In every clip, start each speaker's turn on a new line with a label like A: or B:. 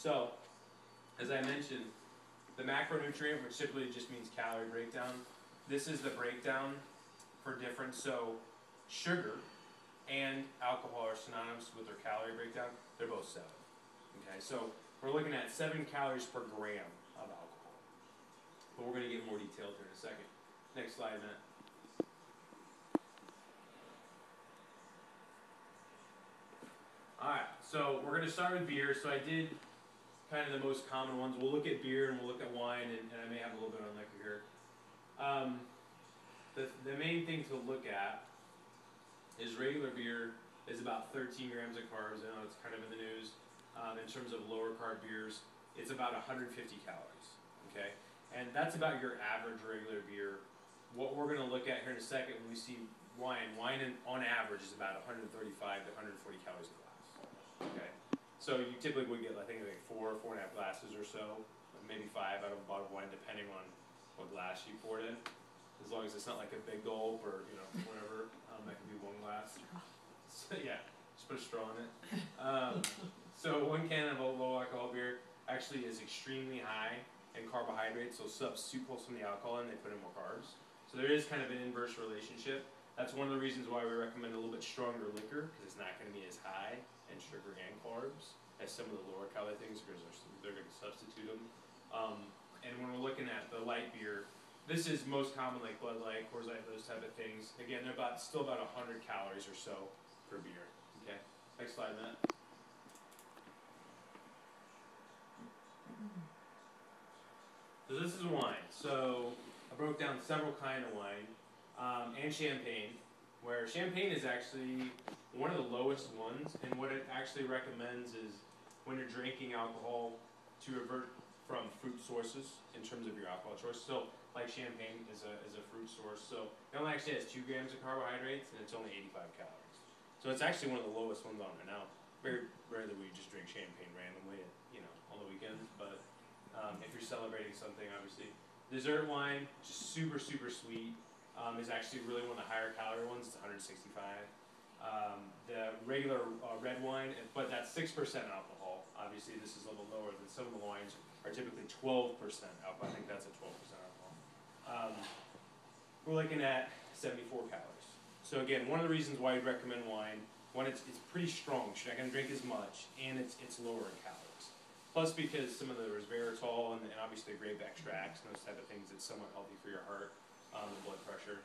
A: So, as I mentioned, the macronutrient, which typically just means calorie breakdown, this is the breakdown for different. So, sugar and alcohol are synonymous with their calorie breakdown. They're both 7. Okay, so we're looking at 7 calories per gram of alcohol. But we're going to get more detailed here in a second. Next slide, Matt. Alright, so we're going to start with beer. So I did kind of the most common ones. We'll look at beer and we'll look at wine, and I may have a little bit on liquor here. The main thing to look at is regular beer is about 13 grams of carbs. I know it's kind of in the news. In terms of lower carb beers, it's about 150 calories. Okay, and that's about your average regular beer. What we're going to look at here in a second when we see wine, on average is about 135 to 140 calories a glass. Okay, so you typically would get, I think, like 4.5 glasses or so, maybe 5 out of a bottle of wine, depending on what glass you poured in. As long as it's not like a big gulp or whatever, that can be 1 glass. So, yeah, just put a straw in it. So 1 can of a low alcohol beer actually is extremely high in carbohydrates. So substitute some of the alcohol and they put in more carbs. So there is kind of an inverse relationship. That's one of the reasons why we recommend a little bit stronger liquor, because it's not going to be as high in sugar and carbs as some of the lower calorie things, because they're going to substitute them. And when we're looking at the light beer, this is most common like Bud Light, Coors Light, those type of things. Again, they're still about 100 calories or so per beer. Okay, next slide, Matt. So this is wine. So I broke down several kinds of wine, and champagne, where champagne is actually one of the lowest ones, and what it actually recommends is when you're drinking alcohol to revert from fruit sources in terms of your alcohol choice. So like champagne is a fruit source, so it only actually has 2 grams of carbohydrates and it's only 85 calories. So it's actually one of the lowest ones on there. Now, very rarely we just drink champagne randomly, on the weekends, but if you're celebrating something, obviously. Dessert wine, just super, super sweet, is actually really one of the higher calorie ones. It's 165. The regular red wine, but that's 6% alcohol. Obviously, this is a little lower than some of the wines are typically 12% alcohol. I think that's a 12% alcohol. We're looking at 74 calories. So again, one of the reasons why I'd recommend wine, one, it's pretty strong. You're not going to drink as much, and it's lower in calories. Plus, because some of the resveratrol and obviously grape extracts and those type of things, it's somewhat healthy for your heart and blood pressure.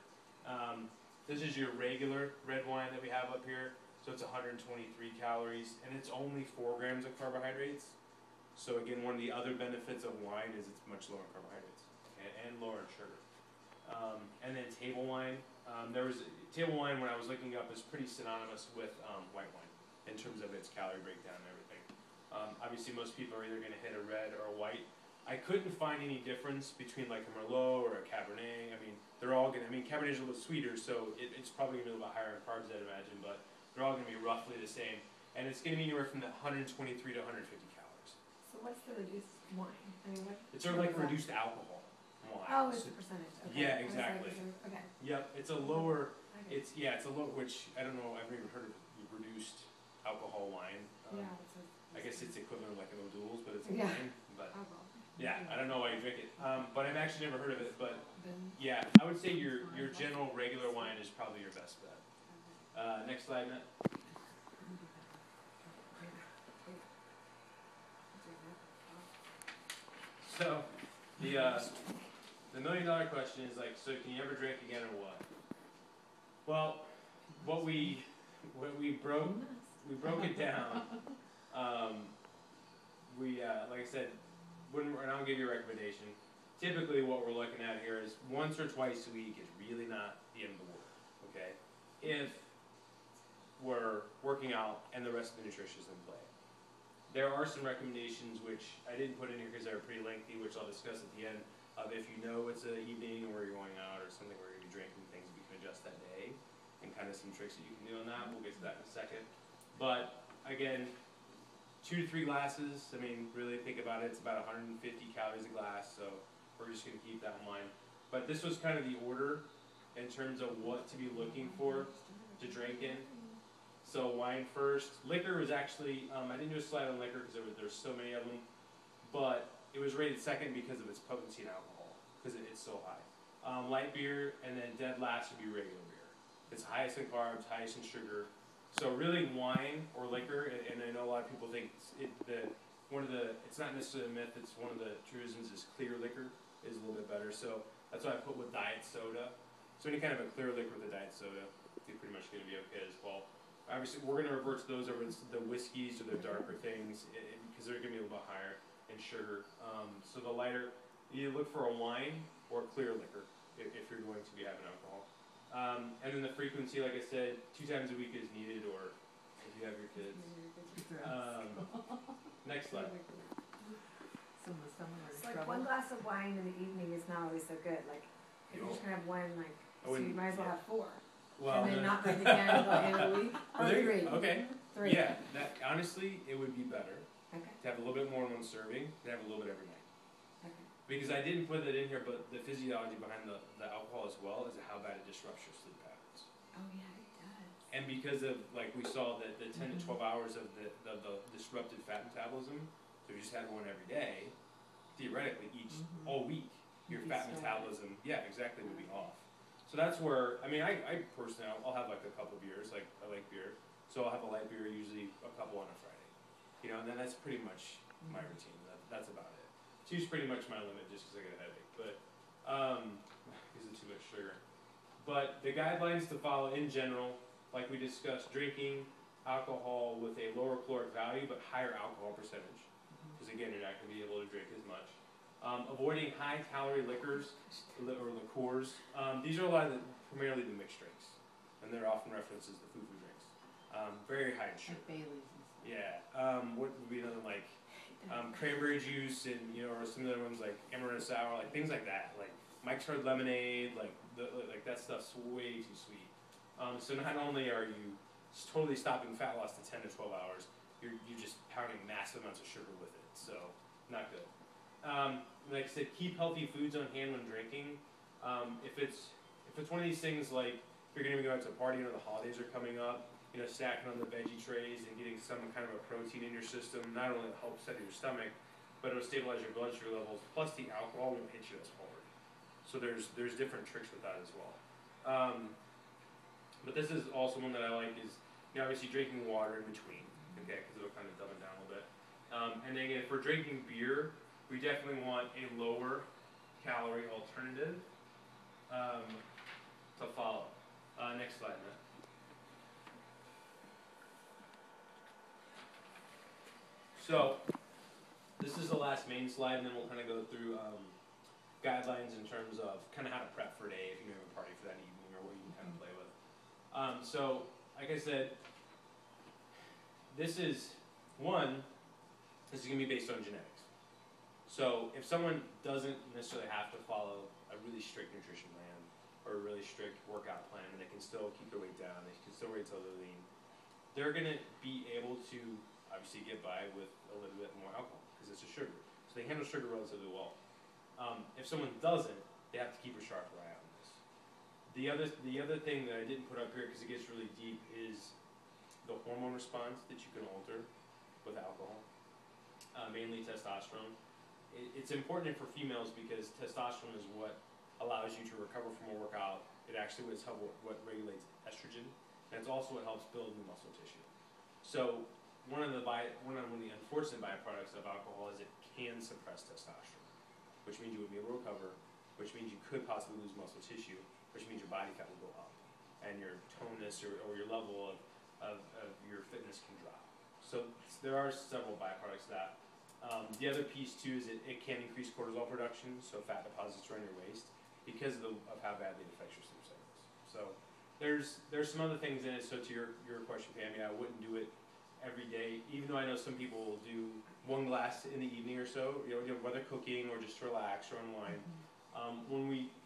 A: This is your regular red wine that we have up here. So it's 123 calories, and it's only 4 grams of carbohydrates. So again, one of the other benefits of wine is it's much lower in carbohydrates, okay, and lower in sugar. And then table wine. Table wine, when I was looking up, is pretty synonymous with white wine in terms of its calorie breakdown and everything. Obviously, most people are either going to hit a red or a white. I couldn't find any difference between like a Merlot or a Cabernet. I mean, they're all going to, Cabernet is a little sweeter, so it's probably going to be a little bit higher in carbs, I'd imagine, but they're all going to be roughly the same. And it's going to be anywhere from 123 to 150 calories.
B: So what's the reduced wine?
A: It's sort of like reduced alcohol wine.
B: Oh, it's the percentage. Okay.
A: Yeah, exactly.
B: Okay.
A: Yep, it's a lower, it's a low, which, I don't know, I've never heard of reduced alcohol wine.
B: Yeah.
A: I guess it's equivalent like an O'Doul's, but it's a
B: Yeah.
A: wine. But yeah, I don't know why you drink it. But I've actually never heard of it. But yeah, I would say your general regular wine is probably your best bet. Next slide, Matt. So the $1 million question is like, so can you ever drink again or what? Well, what we broke it down. Like I said, and I'll give you a recommendation. Typically, what we're looking at here is once or twice a week is really not the end of the world. Okay, if we're working out and the rest of the nutrition is in play. There are some recommendations which I didn't put in here because they were pretty lengthy, which I'll discuss at the end. Of if you know it's an evening or you're going out or something where you're going to be drinking things, you can adjust that day, and kind of some tricks that you can do on that. We'll get to that in a second. But again, 2 to 3 glasses. Really think about it. It's about 150 calories a glass, so we're just going to keep that in mind. But this was kind of the order in terms of what to be looking for to drink in. So wine first. Liquor was actually, I didn't do a slide on liquor because there's so many of them, but it was rated second because of its potency in alcohol, because it's so high. Light beer, and then dead last would be regular beer. It's highest in carbs, highest in sugar. So really wine or liquor, and I know a lot of people think it's not necessarily a myth, it's one of the truisms is clear liquor is a little bit better. So that's why I put with diet soda. So any kind of a clear liquor with a diet soda, you're pretty much going to be okay as well. Obviously, we're going to revert to those over the whiskeys or the darker things because they're going to be a little bit higher in sugar. So the lighter, you look for a wine or a clear liquor if you're going to be having alcohol. And then the frequency, like I said, 2 times a week is needed, or if you have your kids. Next slide.
B: It's like one glass of wine in the evening is not always so good. Like, if you're just going to have one, like, so you might as well have 4.
A: Well,
B: and then not drink again until the end of the week. Or 3.
A: Okay.
B: 3.
A: Yeah, honestly, it would be better to have a little bit more in one serving than have a little bit every night.
B: Okay.
A: Because I didn't put that in here, but the physiology behind the alcohol as well is how bad it disrupts your sleep patterns.
B: Oh yeah, it does.
A: And because of, like we saw, the 10 to 12 hours of the disrupted fat metabolism, so if you just had one every day, theoretically all week, your fat metabolism, would be off. So that's where, I mean, I personally, I'll have like a couple beers, like I like beer, so I'll have a light beer, usually a couple on a Friday. You know, and then that's pretty much my routine. That's about it. 2's pretty much my limit just because I get a headache, but because of too much sugar. But the guidelines to follow in general, like we discussed, drinking alcohol with a lower caloric value but higher alcohol percentage, because again, you're not going to be able to drink as much. Avoiding high-calorie liquors or liqueurs. These are primarily the mixed drinks, and they're often referenced as the foo-foo drinks. Very high in sugar.
B: Like Bailey's and stuff.
A: Yeah. What would be another like cranberry juice and or some of the other ones like amaretto sour, like things like that. Like Mike's Hard Lemonade, like that stuff's way too sweet. So not only are you totally stopping fat loss to 10 to 12 hours, you're just pounding massive amounts of sugar with it. So not good. Like I said, keep healthy foods on hand when drinking. If it's one of these things like if you're going to go out to a party, the holidays are coming up, snacking on the veggie trays and getting some kind of a protein in your system, not only helps set your stomach, but it'll stabilize your blood sugar levels. Plus, the alcohol won't hit you as hard. So there's different tricks with that as well. But this is also one that I like is obviously drinking water in between, okay, because it'll kind of dumb it down a little bit. And then again, if we're drinking beer, we definitely want a lower calorie alternative to follow. Next slide, Matt. So this is the last main slide, and then we'll kind of go through guidelines in terms of kind of how to prep for a day if you have a party for that evening or what you can kind of play with. So, like I said, this is going to be based on genetics. So if someone doesn't necessarily have to follow a really strict nutrition plan or a really strict workout plan, and they can still keep their weight down, they can still wait till they're lean, they're going to be able to obviously get by with a little bit more alcohol because it's a sugar. So they handle sugar relatively well. If someone doesn't, they have to keep a sharp eye on this. The other thing that I didn't put up here because it gets really deep is the hormone response that you can alter with alcohol, mainly testosterone. It's important for females because testosterone is what allows you to recover from a workout. It actually is what regulates estrogen, and it's also what helps build new muscle tissue. So one of the unfortunate byproducts of alcohol is it can suppress testosterone, which means you wouldn't be able to recover, which means you could possibly lose muscle tissue, which means your body fat will go up, and your tonus or your level of your fitness can drop. So there are several byproducts of that. The other piece too is it can increase cortisol production, so fat deposits around your waist, because of how badly it affects your sleep cycles. So there's some other things in it. So to your question, Pammy, I wouldn't do it every day, even though I know some people will do 1 glass in the evening or so, whether cooking or just to relax or unwind.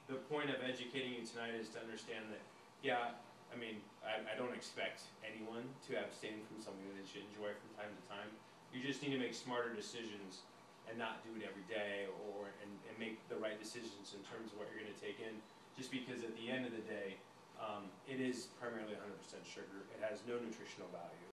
A: The point of educating you tonight is to understand that, I don't expect anyone to abstain from something that they should enjoy from time to time. You just need to make smarter decisions and not do it every day, and make the right decisions in terms of what you're going to take in. Just because at the end of the day, It is primarily 100% sugar. It has no nutritional value.